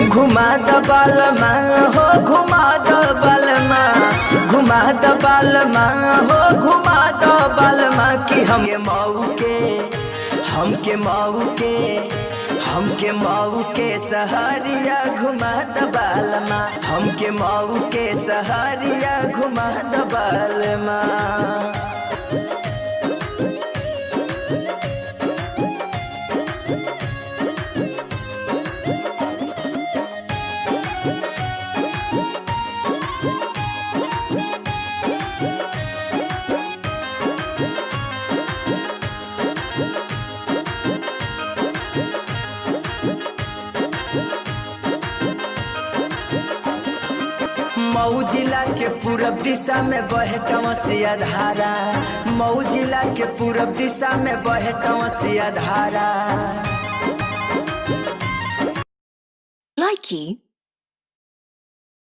घुमा द बालमा हो घुमा द बालमा, घुमा द बालमा हो घुमा द बालमा कि हमके मऊ के सहरिया घुमा द बालमा, हमके मऊ के सहरिया घुमा द बालमा। मऊ जिला के पूरब दिशा में बहे कंवसिया धारा, मऊ जिला के पूरब दिशा में बहे कंवसिया धारा। Likey